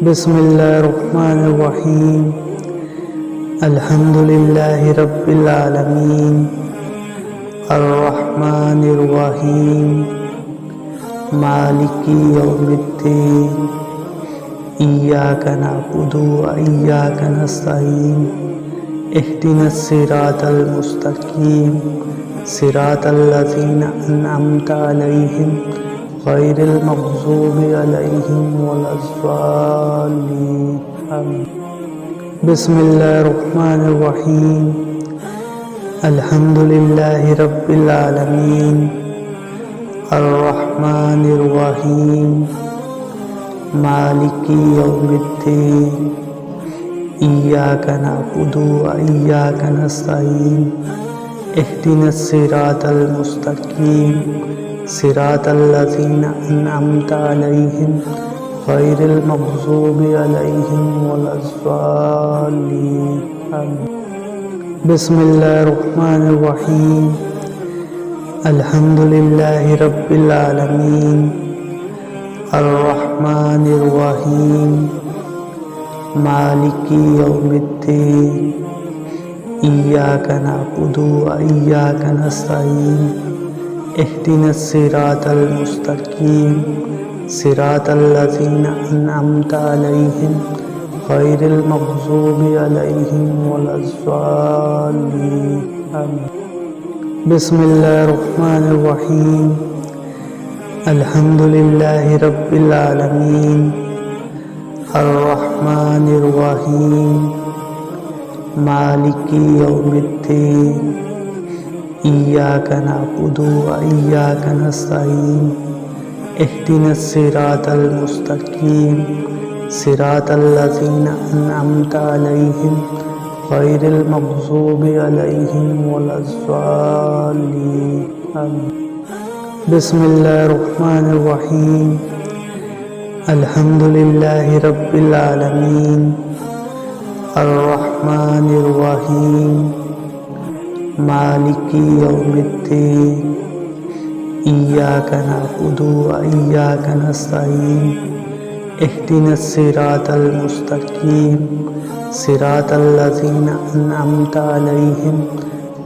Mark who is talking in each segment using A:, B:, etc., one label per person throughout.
A: بسم اللہ الرحمن الرحیم الحمد للہ رب العالمین الرحمن الرحیم مالک یوم الدین ایاک نعبد و ایاک نستعین اہدنا الصراط المستقیم صراط الذین انعمت علیہم غیر المغضوب علیہم ولا الضالین آمین۔ بسم اللہ الرحمن الرحیم الحمد للہ رب العالمین الرحمن الرحیم مالک یوم الدین ایاک نعبد و ایاک نستعین اہدنا الصراط المستقیم صراط الذین انعمت علیہم غیر المغضوب علیہم ولا الضالین آمین۔ بسم اللہ الرحمن الرحیم الحمد للہ رب العالمین الرحمن الرحیم مالک یوم الدین ایاک نعبد و ایاک نستعین اہدنا الصراط المستقیم صراط الذین انعمت علیہم غیر المغضوب علیہم ولا الضالین آمین۔ بسم اللہ الرحمن الرحیم الحمد للہ رب العالمین الرحمن الرحیم مالک یوم الدین ایاک نعبد و ایاک نستعین اہدنا الصراط المستقیم صراط الذین انعمت علیہم غیر المغضوب علیہم ولا الضالین آمین۔ بسم اللہ الرحمن الرحیم الحمد للہ رب العالمین الرحمن الرحیم مالک یوم الدین ایاک نعبد و ایاک نستعین اہدنا الصراط المستقیم صراط الذین انعمت علیہم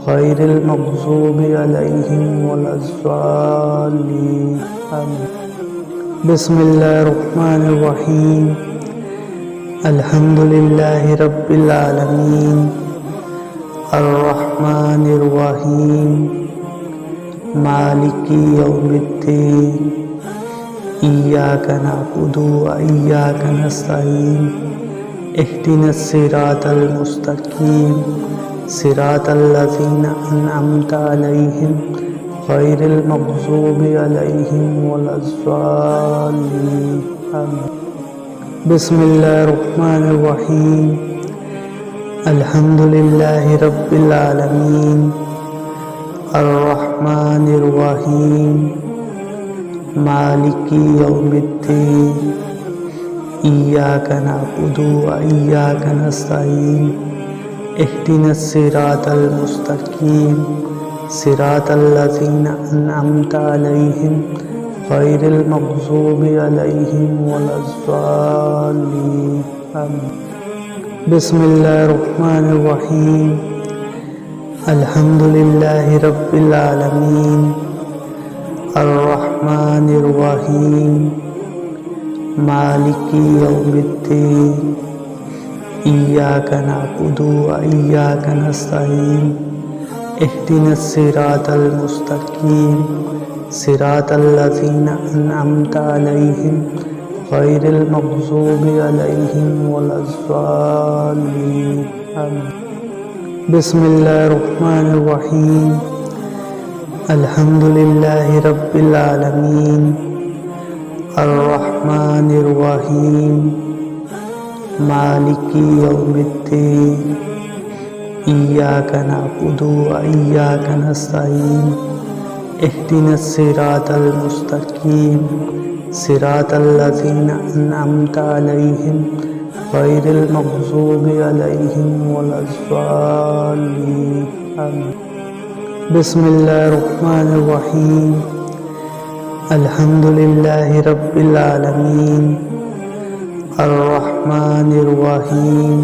A: غیر المغضوب علیہم ولا الضالین آمین۔ بسم اللہ الرحمن الرحیم الحمد للہ رب العالمین الرحمن الرحیم مالک یوم الدین ایاک نعبد و ایاک نستعین اہدنا الصراط المستقیم صراط الذین انعمت علیہم غیر المغضوب علیہم ولا الضالین آمین۔ بسم اللہ الرحمن الرحیم الحمد للہ رب العالمین الرحمن الرحیم مالک یوم الدین ایاک نعبد و ایاک نستعین اہدنا الصراط المستقیم صراط الذین انعمت علیہم غیر المغضوب علیہم ولا الضالین آمین۔ بسم اللہ الرحمن الرحیم الحمد للہ رب العالمین الرحمن الرحیم مالک یوم الدین ایاک نعبد و ایاک نستعین اہدنا الصراط المستقیم صراط الذین انعمت علیہم غیر المغضوب علیہم ولا الضالین آمین۔ بسم اللہ الرحمن الرحیم الحمد للہ رب العالمین الرحمن الرحیم مالک یوم الدین ایاک نعبد و ایاک نستعین اہدنا الصراط المستقیم صراط الذین انعمت علیہم غیر المغضوب علیہم ولا الضالین آمین۔ بسم اللہ الرحمن الرحیم الحمد للہ رب العالمین الرحمن الرحیم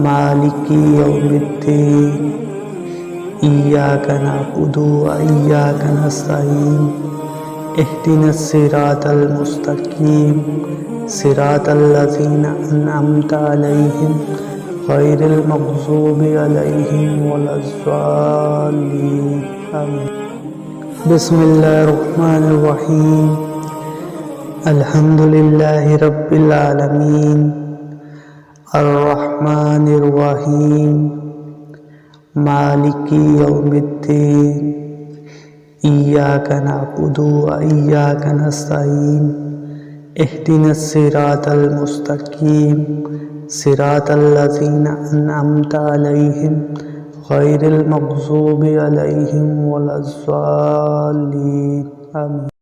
A: مالک یوم الدین ایاک نعبد وإیاک نستعین اهدنا الصراط المستقیم صراط الذین انعمت علیہم غیر المغضوب علیہم ولا الضالین آمین۔ بسم اللہ الرحمن الرحیم الحمد للہ رب العالمین الرحمن الرحیم مالک یوم الدین ایاک نعبد وإیاک نستعین اهدنا الصراط المستقیم صراط الذین انعمت علیہم غیر المغضوب علیہم ولا الضالین آمین۔